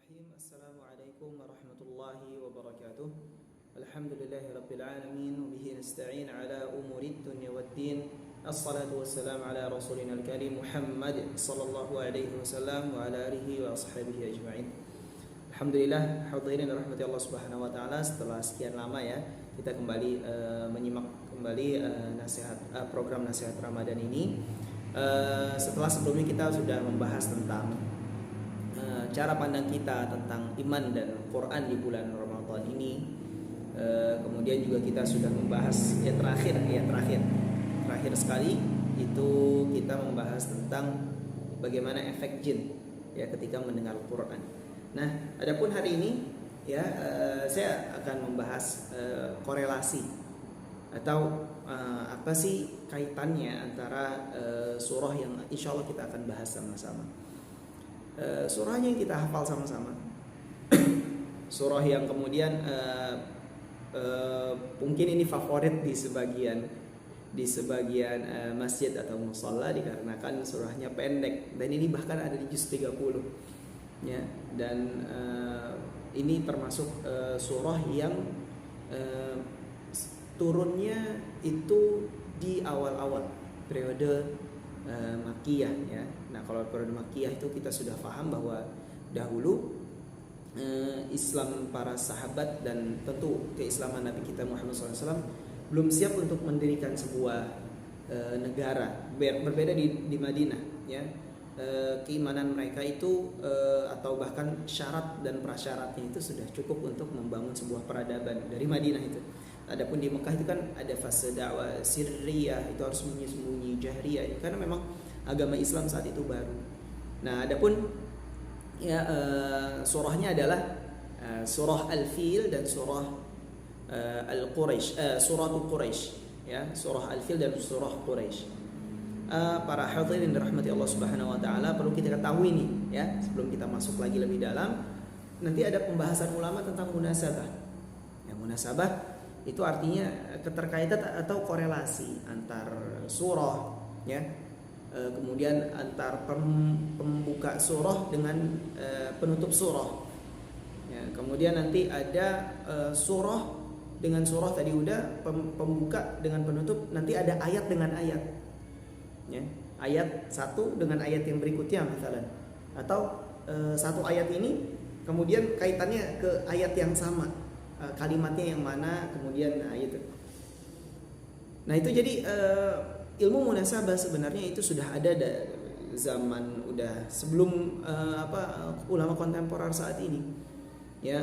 Bismillahirrahmanirrahim. Assalamualaikum warahmatullahi wabarakatuh. Alhamdulillahi rabbil alamin wa bihi nasta'in ala umurid dunya waddin. Assalatu wassalamu ala rasulina al-karim Muhammad sallallahu alaihi wasallam wa ala alihi wa ashabihi ajma'in. Alhamdulillah, hadirin rahmati Allah Subhanahu wa taala, setelah sekian lama ya kita kembali menyimak kembali program nasihat Ramadan ini. Setelah sebelumnya kita sudah membahas tentang cara pandang kita tentang iman dan Quran di bulan Ramadan ini. Kemudian juga kita sudah membahas yang terakhir sekali itu kita membahas tentang bagaimana efek jin ya ketika mendengar Quran. Nah, adapun hari ini ya saya akan membahas korelasi atau apa sih kaitannya antara surah yang insya Allah kita akan bahas sama-sama. Surahnya yang kita hafal sama-sama. Surah yang kemudian mungkin ini favorit di sebagian masjid atau musalla dikarenakan surahnya pendek dan ini bahkan ada di juz 30 ya. Dan ini termasuk surah yang turunnya itu di awal-awal periode Makkiyah ya. Nah, kalau periode Makkiyah itu kita sudah paham bahwa dahulu Islam para sahabat dan tentu keislaman Nabi kita Muhammad SAW belum siap untuk mendirikan sebuah negara. Berbeda di Madinah ya. Keimanan mereka itu atau bahkan syarat dan prasyaratnya itu sudah cukup untuk membangun sebuah peradaban dari Madinah itu. Adapun di Mekah itu kan ada fase dakwah sirriyah, itu harus menyembunyi jahriyah karena memang agama Islam saat itu baru. Nah, adapun ya surahnya adalah surah Al-Fil dan surah Al-Quraisy, surah Quraisy ya, surah Al-Fil dan surah Quraisy. Para hadirin dirahmati Allah Subhanahu wa taala, perlu kita ketahui nih ya, sebelum kita masuk lagi lebih dalam, nanti ada pembahasan ulama tentang munasabah. Ya, munasabah itu artinya keterkaitan atau korelasi antar surah ya, kemudian antar pembuka surah dengan penutup surah ya, kemudian nanti ada surah dengan surah tadi udah, pembuka dengan penutup, nanti ada ayat dengan ayat ya, ayat satu dengan ayat yang berikutnya misalnya, atau satu ayat ini kemudian kaitannya ke ayat yang sama, kalimatnya yang mana, kemudian itu. Nah, itu jadi ilmu munasabah sebenarnya itu sudah ada zaman udah sebelum ulama kontemporer saat ini. Ya,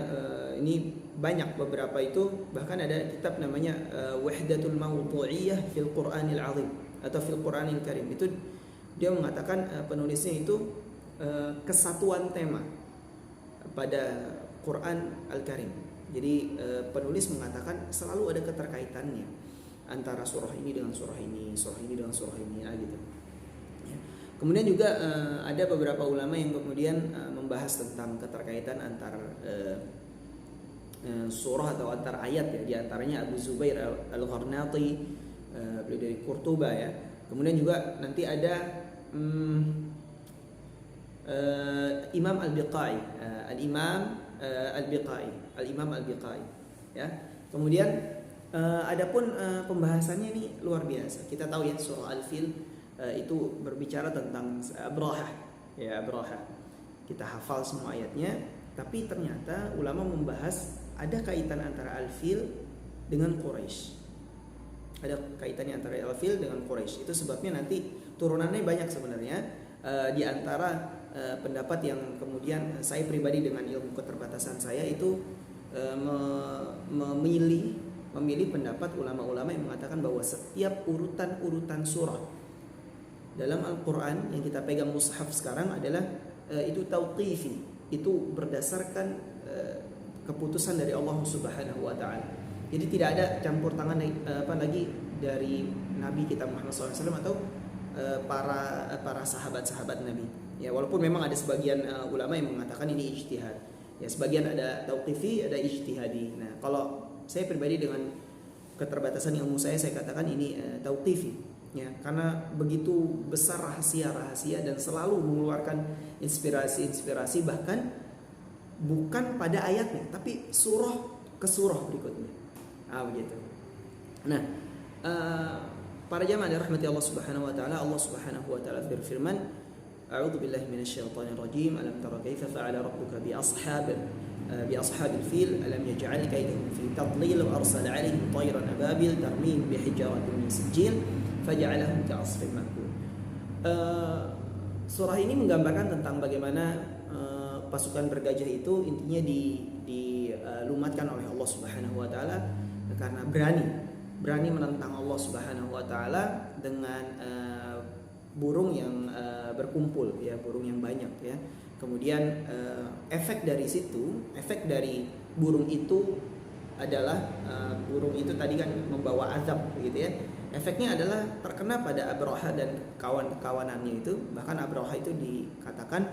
ini banyak beberapa itu, bahkan ada kitab namanya Wahdatul Mawdu'iyah fil Qur'anil Azim atau fil Qur'anil Karim. Itu dia mengatakan penulisnya itu kesatuan tema pada Qur'an Al-Karim. Jadi penulis mengatakan selalu ada keterkaitannya antara surah ini dengan surah ini, surah ini dengan surah ini, gitu. Ya. Kemudian juga ada beberapa ulama yang kemudian membahas tentang keterkaitan antar surah atau antar ayat ya. Di antaranya Abu Zubair Al-Gharnati, beliau dari Qurtuba ya. Kemudian juga nanti ada Imam Al-Biqai, Al-Imam Al-Biqai ya. Kemudian adapun pembahasannya ini luar biasa. Kita tahu ya surah Al-Fil itu berbicara tentang Abrahah ya, Abrahah. Kita hafal semua ayatnya, tapi ternyata ulama membahas ada kaitan antara Al-Fil dengan Quraisy. Ada kaitannya antara Al-Fil dengan Quraisy. Itu sebabnya nanti turunannya banyak sebenarnya. Di antara pendapat yang kemudian saya pribadi dengan ilmu keterbatasan saya itu memilih pendapat ulama-ulama yang mengatakan bahwa setiap urutan surah dalam Al-Quran yang kita pegang mushaf sekarang adalah itu tauqifi, itu berdasarkan keputusan dari Allah Subhanahu wa taala. Jadi tidak ada campur tangan lagi dari Nabi kita Muhammad SAW atau para sahabat-sahabat Nabi. Ya, walaupun memang ada sebagian ulama yang mengatakan ini ijtihad. Ya, sebagian ada tauqifi, ada ijtihadi. Nah, kalau saya pribadi dengan keterbatasan ilmu saya katakan ini tauqifi. Ya, karena begitu besar rahasia-rahasia dan selalu mengeluarkan inspirasi-inspirasi, bahkan bukan pada ayatnya, tapi surah ke surah berikutnya. Begitu. Nah, para jamaah dirahmati Allah Subhanahu wa taala, Allah Subhanahu wa taala berfirman, A'udzu billahi minasyaitonir rajim. Alam tara kaifa fa'ala rabbuka bi ashabil fil alam yaj'al kaydahum fi tadlil wa arsala 'alaihim tayran ababil tarmihim bi hijaratin min sijil faj'alahum ka'asfin ma'kul. Surah ini menggambarkan tentang bagaimana pasukan bergajah itu intinya dilumatkan oleh Allah Subhanahu wa taala karena berani menentang Allah Subhanahu wa taala dengan burung yang berkumpul, ya, burung yang banyak, ya. Kemudian efek dari burung itu adalah burung itu tadi kan membawa azab, gitu ya. Efeknya adalah terkena pada Abraha dan kawan-kawanannya itu. Bahkan Abraha itu dikatakan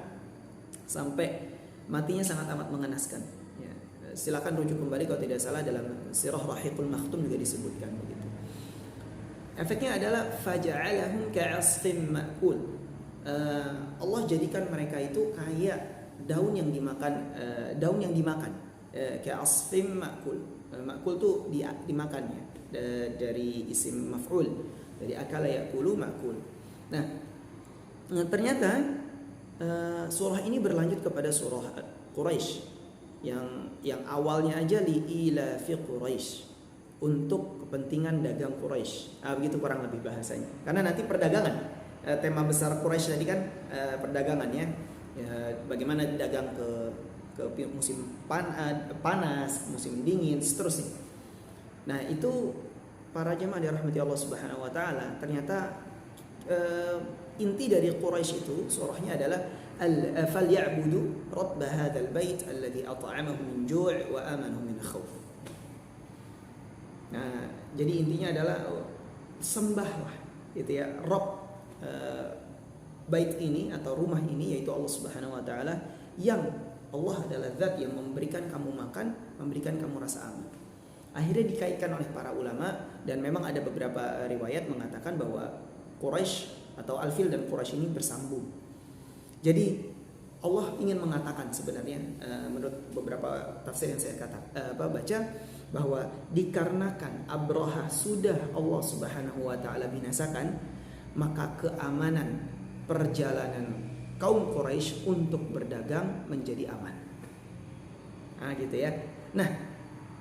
sampai matinya sangat amat mengenaskan. Ya, silakan rujuk kembali kalau tidak salah dalam Sirah Rahiqul Makhtum juga disebutkan begitu. Efeknya adalah faja'alahum ka'asfin ma'kul. Allah jadikan mereka itu kayak daun yang dimakan, ka'asfin ma'kul. Ma'kul itu dimakannya, dari isim maf'ul, dari akala ya'kulu ma'kul. Nah, ternyata surah ini berlanjut kepada surah Quraisy yang awalnya aja ila fi Quraisy, untuk kepentingan dagang Quraisy. Begitu kurang lebih bahasanya. Karena nanti perdagangan, tema besar Quraisy tadi kan perdagangan, ya. Bagaimana dagang ke musim panas, musim dingin, seterusnya. Nah, itu para jemaah dirahmati Allah Subhanahu wa taala, ternyata inti dari Quraisy itu surahnya adalah falyabudu rabb hadzal bait alladzi at'amahum min ju' wa amanahum min khauf. Nah, jadi intinya adalah sembahlah, gitu ya, Rabb bait ini atau rumah ini, yaitu Allah Subhanahu wa taala, yang Allah adalah zat yang memberikan kamu makan, memberikan kamu rasa aman. Akhirnya dikaitkan oleh para ulama, dan memang ada beberapa riwayat mengatakan bahwa Quraisy atau Al-Fil dan Quraisy ini bersambung. Jadi Allah ingin mengatakan sebenarnya, menurut beberapa tafsir yang saya baca, bahwa dikarenakan Abraha sudah Allah Subhanahu wa taala binasakan, maka keamanan perjalanan kaum Quraisy untuk berdagang menjadi aman. Gitu ya. Nah,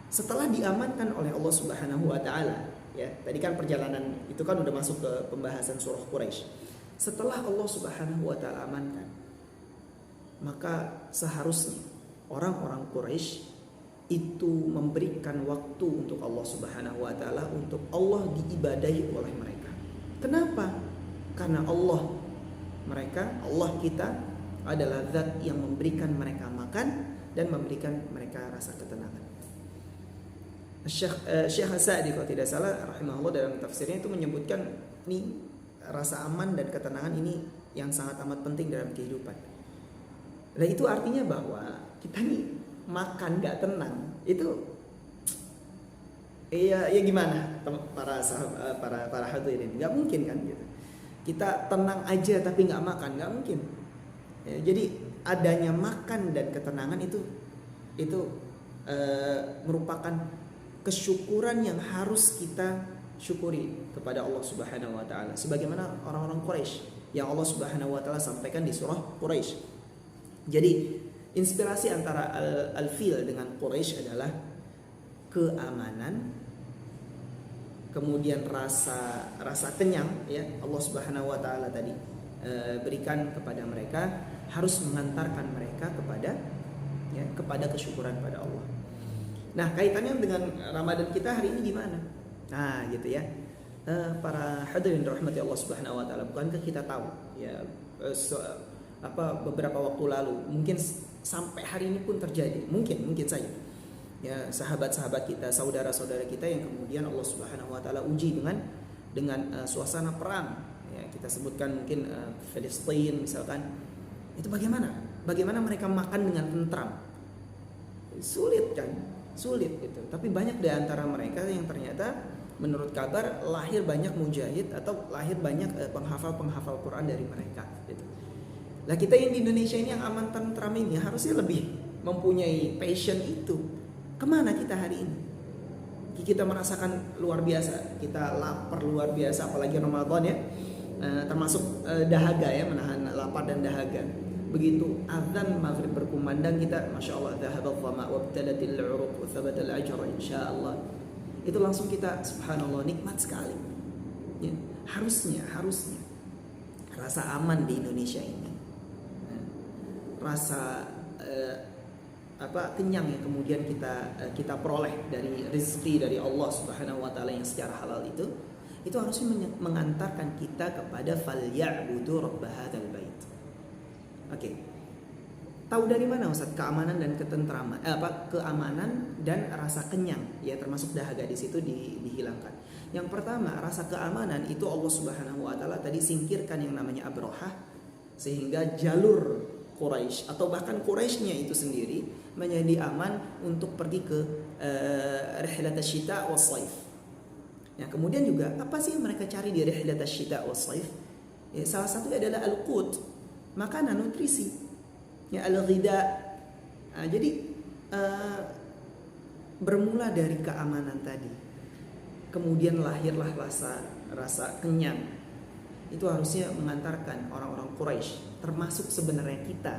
setelah diamankan oleh Allah Subhanahu wa taala, ya, tadi kan perjalanan itu kan udah masuk ke pembahasan surah Quraisy. Setelah Allah Subhanahu wa taala amankan, maka seharusnya orang-orang Quraisy itu memberikan waktu untuk Allah Subhanahu wa taala, untuk Allah diibadahi oleh mereka. Kenapa? Karena Allah kita adalah zat yang memberikan mereka makan dan memberikan mereka rasa ketenangan. Syekh As-Sa'di kalau tidak salah rahimahullah dalam tafsirnya itu menyebutkan nih, rasa aman dan ketenangan ini yang sangat amat penting dalam kehidupan. Nah, itu artinya bahwa kita nih makan gak tenang itu ya gimana para hadirin, nggak mungkin kan gitu. Kita tenang aja tapi nggak makan, nggak mungkin. Ya, jadi adanya makan dan ketenangan itu merupakan kesyukuran yang harus kita syukuri kepada Allah Subhanahu wa taala, sebagaimana orang-orang Quraisy yang Allah Subhanahu wa taala sampaikan di surah Quraisy. Jadi inspirasi antara Al-Fil dengan Quraisy adalah keamanan, kemudian rasa kenyang, ya. Allah Subhanahu wa taala tadi berikan kepada mereka, harus mengantarkan mereka kepada kesyukuran pada Allah. Nah, kaitannya dengan Ramadan kita hari ini gimana? Nah, gitu ya. Para hadirin rahmati Allah Subhanahu wa taala, bukankah kita tahu, ya, beberapa waktu lalu, mungkin sampai hari ini pun terjadi, mungkin saja, ya, sahabat-sahabat kita, saudara-saudara kita yang kemudian Allah Subhanahu wa taala uji dengan suasana perang, ya, kita sebutkan mungkin Palestina misalkan. Itu bagaimana mereka makan dengan tentram? Sulit gitu. Tapi banyak di antara mereka yang ternyata menurut kabar lahir banyak mujahid atau lahir banyak penghafal Quran dari mereka gitu. Nah, kita yang di Indonesia ini yang aman tentram ini harusnya lebih mempunyai passion itu, kemana kita hari ini? Kita merasakan luar biasa, kita lapar luar biasa, apalagi Ramadan ya, termasuk dahaga ya, menahan lapar dan dahaga. Begitu azan maghrib berkumandang, kita masya Allah, dhahaba dhama wa btalatil uruq wa thabata al ajra insyaallah. Itu langsung kita subhanallah, nikmat sekali ya. Harusnya rasa aman di Indonesia ini, rasa kenyang yang kemudian kita peroleh dari rezeki dari Allah Subhanahu wa taala yang secara halal itu harusnya mengantarkan kita kepada falyabudu rabb hadzal bait. Oke. Tahu dari mana Ustaz keamanan dan ketentraman? Keamanan dan rasa kenyang ya, termasuk dahaga di situ dihilangkan. Yang pertama, rasa keamanan itu Allah Subhanahu wa taala tadi singkirkan yang namanya Abrahah, sehingga jalur Quraisy atau bahkan Quraisynya itu sendiri menjadi aman untuk pergi ke rihlat asy-syita was-saif. Ya, kemudian juga apa sih yang mereka cari di rihlat asy-syita was-saif? Ya, salah satunya adalah al-qut, makanan, nutrisi. Ya, al-ghidha. Jadi bermula dari keamanan tadi, kemudian lahirlah rasa kenyang. Itu harusnya mengantarkan orang-orang Quraisy, termasuk sebenarnya kita,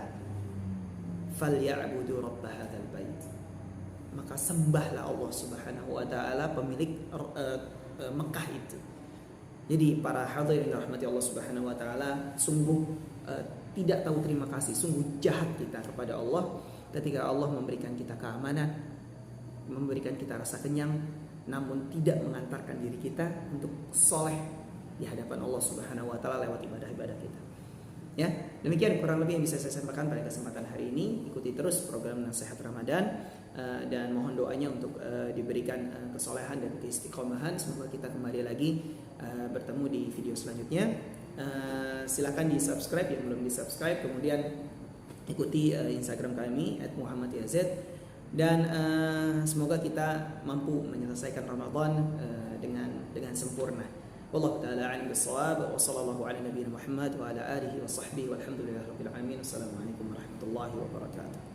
falyabudu rabb hadzal bait. Maka sembahlah Allah Subhanahu wa taala, pemilik Mekah itu. Jadi para hadirin rahmati Allah Subhanahu wa taala, sungguh tidak tahu terima kasih, sungguh jahat kita kepada Allah ketika Allah memberikan kita keamanan, memberikan kita rasa kenyang, namun tidak mengantarkan diri kita untuk soleh di hadapan Allah Subhanahu wa taala lewat ibadah-ibadah kita. Ya, demikian kurang lebih yang bisa saya sampaikan pada kesempatan hari ini. Ikuti terus program Nasihat Ramadan dan mohon doanya untuk diberikan kesolehan dan keistiqomahan. Semoga kita kembali lagi bertemu di video selanjutnya. Silakan di-subscribe yang belum di-subscribe, kemudian ikuti Instagram kami @muhammadyaz, dan semoga kita mampu menyelesaikan Ramadan dengan sempurna. Wallahu ta'ala a'lam bis-shawab, wa sallallahu ala nabiyyina Muhammad wa ala alihi wa sahbihi walhamdulillahi rabbil alamin. Assalamualaikum warahmatullahi wabarakatuh.